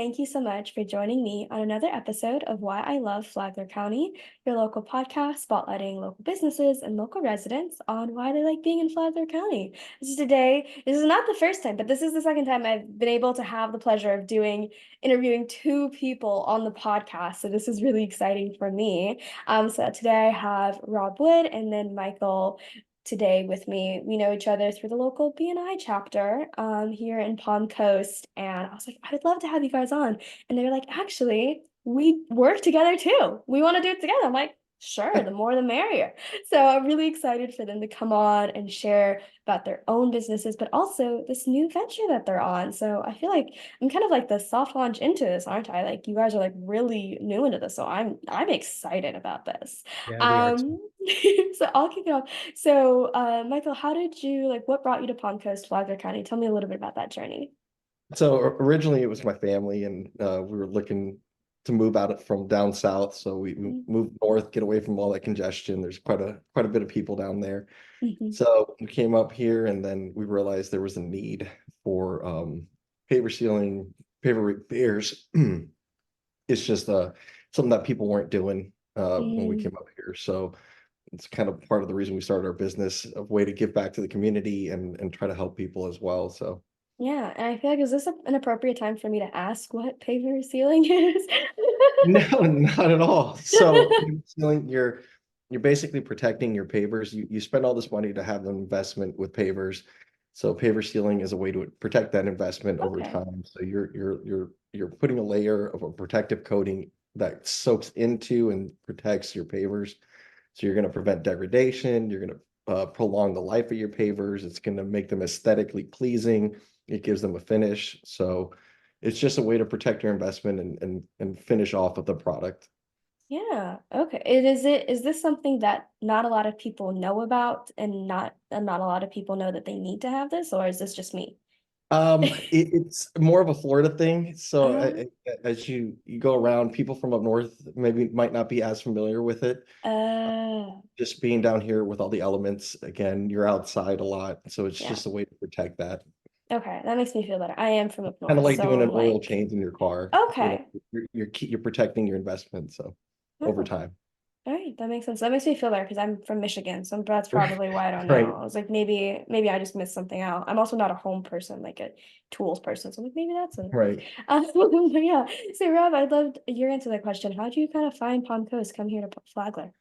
thank you so much for joining me on another episode of Why I Love Flagler County, your local podcast spotlighting local businesses and local residents on why they like being in Flagler County. This is not the first time, but this is the second time I've been able to have the pleasure of interviewing two people on the podcast. So this is really exciting for me. So today I have Rob Wood and then Michael today with me. We know each other through the local BNI chapter here in Palm Coast. And I was like, I would love to have you guys on. And they're like, actually, we work together too. We want to do it together. I'm like, sure, the more the merrier. So I'm really excited for them to come on and share about their own businesses, but also this new venture that they're on. So I feel like I'm kind of like the soft launch into this, aren't I? Like you guys are like really new into this. So I'm excited about this. Yeah, we are too. Um, so I'll kick it off. So, Michael, what brought you to Palm Coast, Flagler County? Tell me a little bit about that journey. So originally it was my family, and we were looking to move from down south. So we moved north, get away from all that congestion. There's quite a bit of people down there. Mm-hmm. So we came up here, and then we realized there was a need for paver sealing, paver repairs. It's just something that people weren't doing when we Mm, came up here. So it's kind of part of the reason we started our business, a way to give back to the community and try to help people as well. So. yeah, and I feel like is this an appropriate time for me to ask what paver sealing is? No, not at all. So paver sealing, you're basically protecting your pavers. You spend all this money to have an investment with pavers. So paver sealing is a way to protect that investment over Okay. time. So you're putting a layer of a protective coating that soaks into and protects your pavers. So you're going to prevent degradation. You're going to prolong the life of your pavers. It's going to make them aesthetically pleasing. It gives them a finish. So it's just a way to protect your investment and finish off with the product. Yeah. Okay. Is this something that not a lot of people know about and not a lot of people know that they need to have this, or is this just me? It's more of a Florida thing. So Um, as you go around, people from up north maybe might not be as familiar with it. uh, Just being down here with all the elements, again, you're outside a lot, so it's yeah. just a way to protect that. Okay, that makes me feel better. I am from up Kind of north, like so doing an oil like, change in your car. okay. You're protecting your investment, so over Oh, time. all right, that makes sense. That makes me feel better because I'm from Michigan, so that's probably why I don't know. Right. I was like, maybe I just missed something out. I'm also not a home person, like a tools person, so I'm like, maybe that's it. Right. But yeah. So Rob, I'd love your answer to that question. How did you kind of find Palm Coast, come here to Flagler?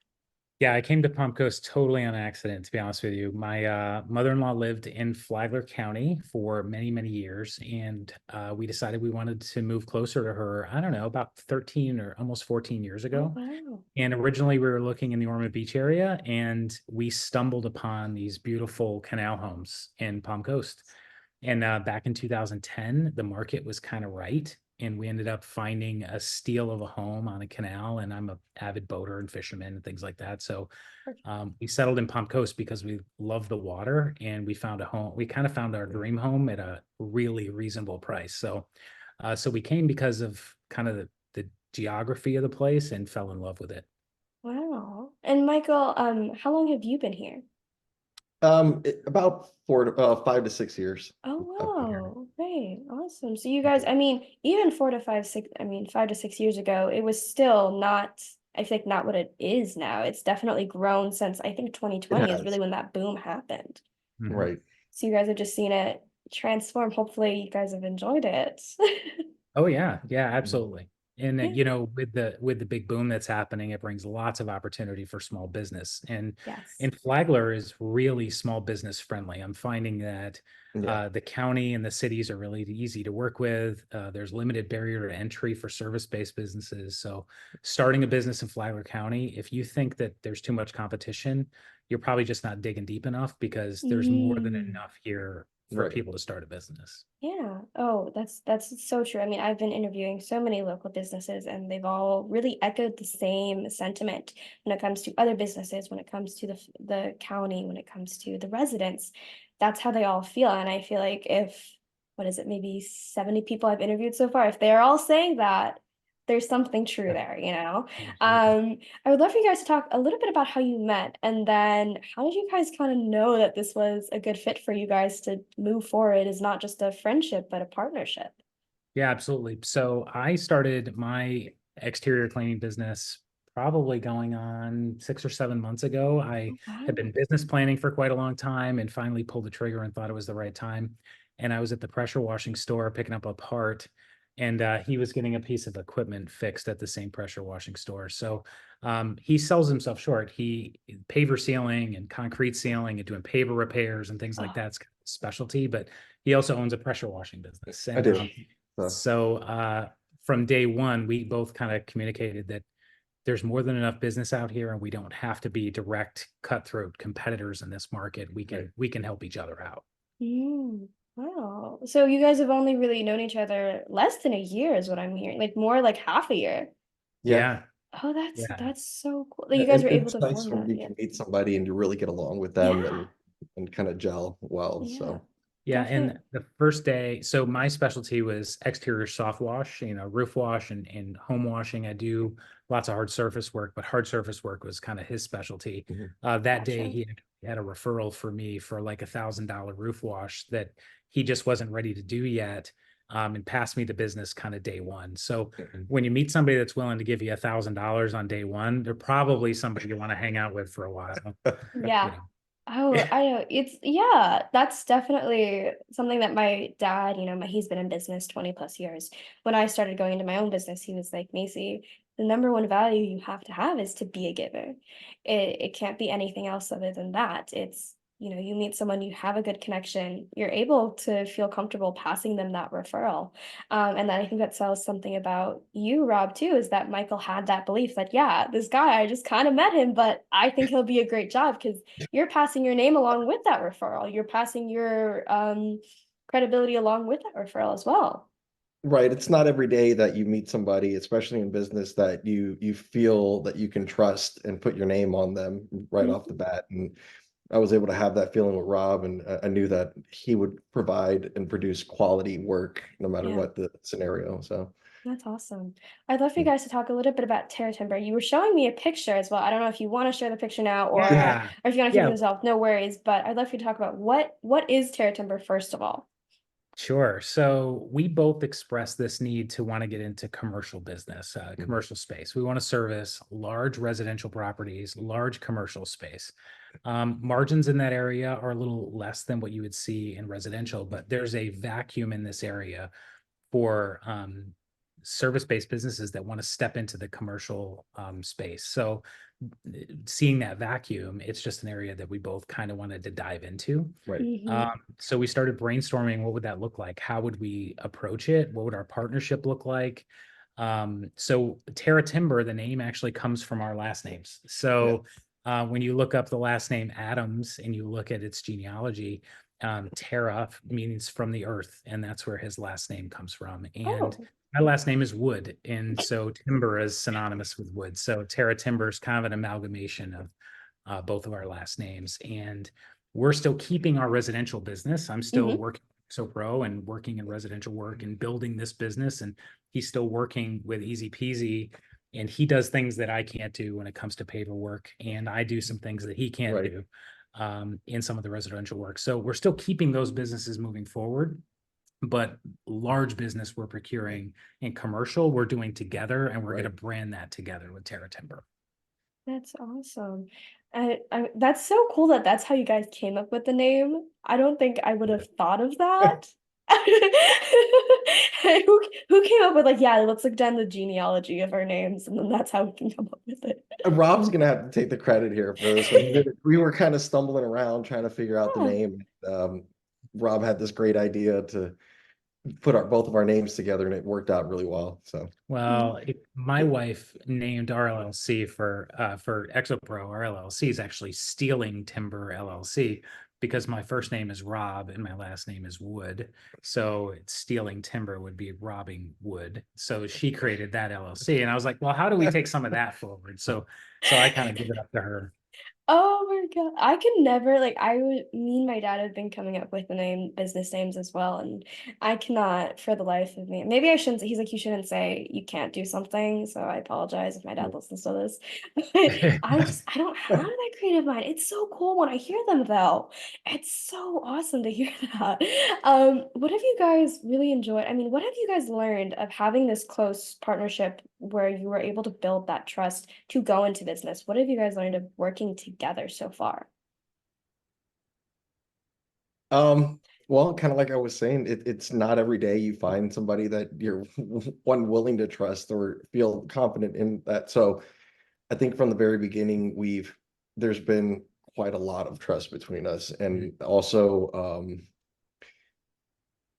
Yeah, I came to Palm Coast totally on accident, to be honest with you. My mother-in-law lived in Flagler County for many, many years, and we decided we wanted to move closer to her, I don't know, about 13 or almost 14 years Oh ago. wow. And originally we were looking in the Ormond Beach area, and we stumbled upon these beautiful canal homes in Palm Coast. And back in 2010, the market was kind of right. And we ended up finding a steal of a home on a canal. And I'm an avid boater and fisherman and things like that. So we settled in Palm Coast because we love the water, and we found a home. We kind of found our dream home at a really reasonable price. So we came because of kind of the geography of the place and fell in love with it. Wow. And Michael, how long have you been here? About 5 to 6 years. Oh I've been here. wow, great, awesome. So you guys, I mean, even 5 to 6 years ago, it was still not, I think not what it is now. It's definitely grown since I think It 2020 is really has. when that boom happened. Mhm. Right. So you guys have just seen it transform. Hopefully you guys have enjoyed it. Oh yeah, yeah, absolutely. And Yeah. with the big boom that's happening, it brings lots of opportunity for small business. Yes. And Flagler is really small business friendly. I'm finding that Yeah. the county and the cities are really easy to work with. There's limited barrier to entry for service-based businesses. So starting a business in Flagler County, if you think that there's too much competition, you're probably just not digging deep enough, because there's more than Mm. enough here for Right. people to start a business. Yeah. Oh, that's so true. I mean, I've been interviewing so many local businesses and they've all really echoed the same sentiment when it comes to other businesses, when it comes to the county, when it comes to the residents. That's how they all feel. And I feel like if what is it, maybe 70 people I've interviewed so far, if they're all saying that, there's something true Yeah, there, you know? absolutely. I would love for you guys to talk a little bit about how you met and then how did you guys kind of know that this was a good fit for you guys to move forward as not just a friendship, but a partnership? Yeah, absolutely. So I started my exterior cleaning business probably going on 6 or 7 months ago. I Oh, had wow. been business planning for quite a long time and finally pulled the trigger and thought it was the right time. And I was at the pressure washing store picking up a part, and he was getting a piece of equipment fixed at the same pressure washing store. So he sells himself short. He paver sealing and concrete sealing and doing paver repairs and things like Oh, that's kind of specialty, but he also owns a pressure washing business. I And do. So, so from day one, we both kind of communicated that there's more than enough business out here, and we don't have to be direct cutthroat competitors in this market. We right. can help each other out. mm, wow. So you guys have only really known each other less than a year, is what I'm hearing. Like more like half a year. Yeah. Yeah, Oh, yeah, that's so cool that you guys were able It's to nice form when that. you Yeah. can meet somebody and you really get along with them Yeah. and kind of gel well. Yeah. So, yeah. And Definitely. the first day, so my specialty was exterior soft wash, roof wash and home washing. I do lots of hard surface work, but hard surface work was kind of his specialty. mhm, That day, Gotcha. he had a referral for me for like $1,000 roof wash that he just wasn't ready to do yet, and passed me the business kind of day one. So mhm. when you meet somebody that's willing to give you $1,000 on day one, they're probably somebody you want to hang out with for a while. You Yeah. know. Oh, I know. It's yeah, that's definitely something that my dad, he's been in business 20 plus years. When I started going into my own business, he was like, Macy, the number one value you have to have is to be a giver. It can't be anything else other than that. It's, you meet someone, you have a good connection, you're able to feel comfortable passing them that referral. And then I think that sells something about you, Rob, too, is that Michael had that belief that, yeah, this guy, I just kind of met him, but I think he'll be a great job because you're passing your name along with that referral. You're passing your credibility along with that referral as well. Right. It's not every day that you meet somebody, especially in business, that you feel that you can trust and put your name on them right off the Mhm. bat. And I was able to have that feeling with Rob, and I knew that he would provide and produce quality work no matter Yeah, what the scenario. So, that's awesome. I'd love for you yeah. guys to talk a little bit about TerraTimber. You were showing me a picture as well. I don't know if you want to share the picture now Yeah, or if you want to keep it to yeah, yourself, no worries. But I'd love for you to talk about what is TerraTimber first of all. sure. So we both express this need to want to get into commercial business, Mhm. commercial space. We want to service large residential properties, large commercial space. Margins in that area are a little less than what you would see in residential, but there's a vacuum in this area for service-based businesses that want to step into the commercial space. So seeing that vacuum, it's just an area that we both kind of wanted to dive into. Right. Hmm. So we started brainstorming, what would that look like? How would we approach it? What would our partnership look like? So TerraTimber, the name actually comes from our last names. Yeah. So when you look up the last name Adams and you look at its genealogy, Terra means from the earth, and that's where his last name comes from. And Oh, my last name is Wood, and so timber is synonymous with wood. So TerraTimber is kind of an amalgamation of both of our last names. And we're still keeping our residential business. I'm still hmm, working so pro and working in residential work and building this business. And he's still working with Easy Peasy. And he does things that I can't do when it comes to paperwork. And I do some things that he can't Right. do in some of the residential work. So we're still keeping those businesses moving forward. But large business we're procuring and commercial we're doing together, and we're going to Right. brand that together with TerraTimber. that's awesome. That's so cool that that's how you guys came up with the name. I don't think I would have thought of that. Who came up with like, yeah, let's look down the genealogy of our names, and then that's how we can come up with it. Rob's gonna have to take the credit here for this one. We were kind of stumbling around trying to figure out the Yeah. name. Rob had this great idea to put our both of our names together, and it worked out really well. So, Well, my wife named our LLC for Exopro. Our LLC is actually Stealing Timber LLC because my first name is Rob and my last name is Wood. So it's Stealing Timber would be robbing wood. So she created that LLC, and I was like, well, how do we take some of that forward? So I kind of give it up to her. Oh my God. I can never like me and my dad have been coming up with the business names as well, and I cannot for the life of me. Maybe I shouldn't he's like, you shouldn't say you can't do something, so I apologize if my dad listens to this. But I don't have that creative mind. It's so cool when I hear them though. It's so awesome to hear that. What have you guys really enjoyed? I mean, what have you guys learned of having this close partnership where you were able to build that trust to go into business? What have you guys learned of working together so far? Well, kind of like I was saying, it's not every day you find somebody that you're one willing to trust or feel confident in that. So I think from the very beginning, there's been quite a lot of trust between us, and also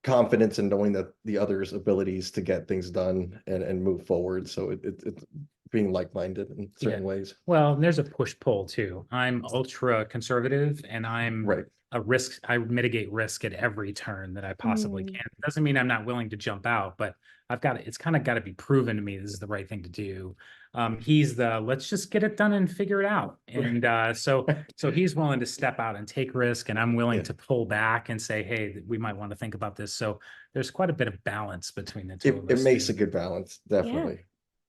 confidence in knowing that the other's abilities to get things done and move forward. So it's being like-minded in certain Yeah. ways. Well, there's a push-pull too. I'm ultra conservative and I'm Right. I mitigate risk at every turn that I possibly Mm, can. Doesn't mean I'm not willing to jump out, but it's kind of got to be proven to me this is the right thing to do. He's let's just get it done and figure it out. And so he's willing to step out and take risk, and I'm willing Yeah. to pull back and say, hey, we might want to think about this. So there's quite a bit of balance between the two of It us makes a too. good balance, yeah. definitely. Sure.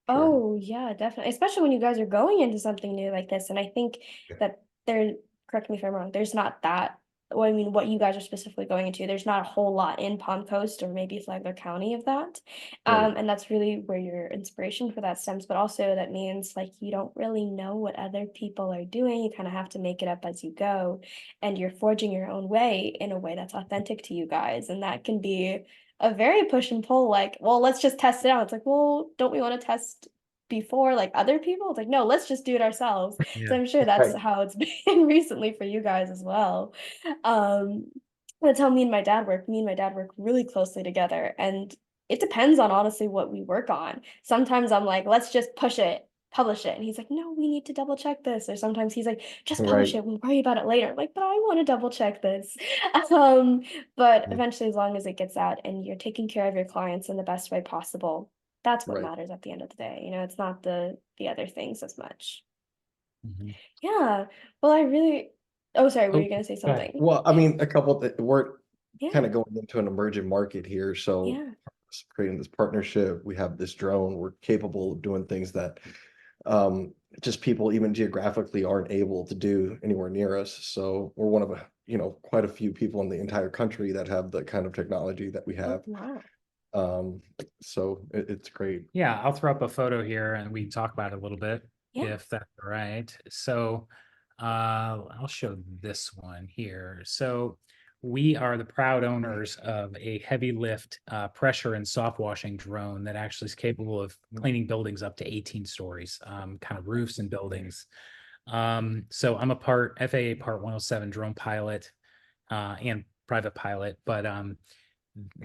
Oh, yeah, definitely. Especially when you guys are going into something new like this. And I think that correct me if I'm wrong, there's not that, well, I mean, what you guys are specifically going into, there's not a whole lot in Palm Coast or maybe Flagler County of that. Right. And that's really where your inspiration for that stems. But also, that means like you don't really know what other people are doing. You kind of have to make it up as you go. And you're forging your own way in a way that's authentic to you guys. And that can be a very push and pull, like, well, let's just test it out. It's like, well, don't we want to test before like other people? It's like, no, let's just do it ourselves. So Yeah. I'm sure that's Right. how it's been recently for you guys as well. Um, that's how me and my dad work. Me and my dad work really closely together, and it depends on honestly what we work on. Sometimes I'm like, let's just push it, publish it. And he's like, no, we need to double check this. Or sometimes he's like, just publish Right. it, we'll worry about it later. I'm like, but I want to double check this. Um, but Mm. eventually, as long as it gets out and you're taking care of your clients in the best way possible, that's what Right. matters at the end of the day. You know, it's not the other things as much. Mhm. Yeah. Well, I really, oh, sorry, were Oh, you gonna say go ahead. something? Well, I mean, we're kind Yeah. of going into an emerging market here. So Yeah. creating this partnership, we have this drone, we're capable of doing things that um, just people even geographically aren't able to do anywhere near us. So we're one of quite a few people in the entire country that have the kind of technology that we Oh, have. wow. Um, so it's great. Yeah, I'll throw up a photo here and we can talk about it a little bit Yeah. if that's all right. So I'll show this one here. So we are the proud owners of a heavy lift pressure and soft washing drone that actually is capable of cleaning buildings up to 18 stories, kind of roofs and buildings. So I'm a FAA Part 107 drone pilot and private pilot, but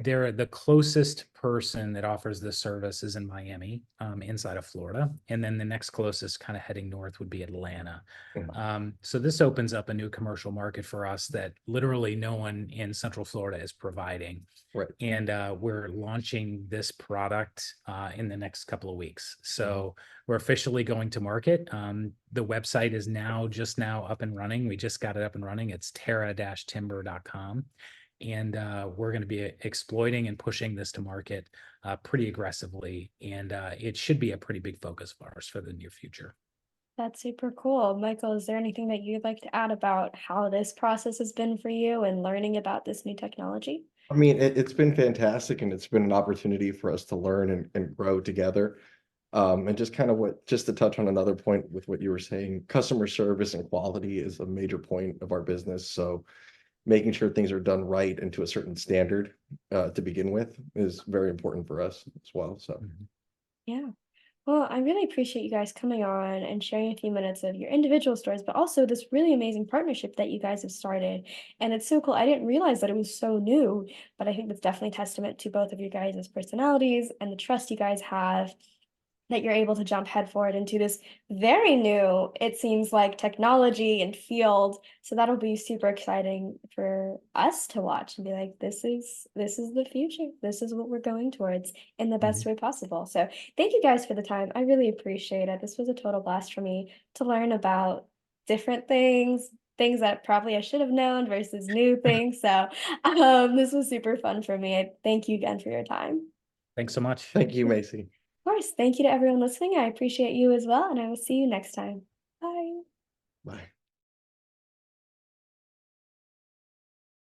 they're the closest person that offers this service is in Miami, inside of Florida, and then the next closest, kind of heading north, would be Atlanta. Yeah. So this opens up a new commercial market for us that literally no one in Central Florida is providing, Right. and we're launching this product in the next couple of weeks. So we're officially going to market. The website is just now up and running. We just got it up and running. It's terra-timber.com. And we're going to be exploiting and pushing this to market pretty aggressively. And it should be a pretty big focus of ours for the near future. That's super cool. Michael, is there anything that you'd like to add about how this process has been for you and learning about this new technology? I mean, it's been fantastic, and it's been an opportunity for us to learn and grow together. And just kind of just to touch on another point with what you were saying, customer service and quality is a major point of our business. So making sure things are done right and to a certain standard to begin with is very important for us as well. So Mhm. Yeah. Well, I really appreciate you guys coming on and sharing a few minutes of your individual stories, but also this really amazing partnership that you guys have started. And it's so cool. I didn't realize that it was so new, but I think that's definitely testament to both of you guys' personalities and the trust you guys have, that you're able to jump headforward into this very new, it seems like, technology and field. So that'll be super exciting for us to watch and be like, this is the future. This is what we're going towards in the best Mhm. way possible. So thank you guys for the time. I really appreciate it. This was a total blast for me to learn about different things, things that probably I should have known versus new things. So this was super fun for me. I thank you again for your time. Thanks so much. Thank you, Macy. Of course, thank you to everyone listening. I appreciate you as well, and I will see you next time. Bye. Bye.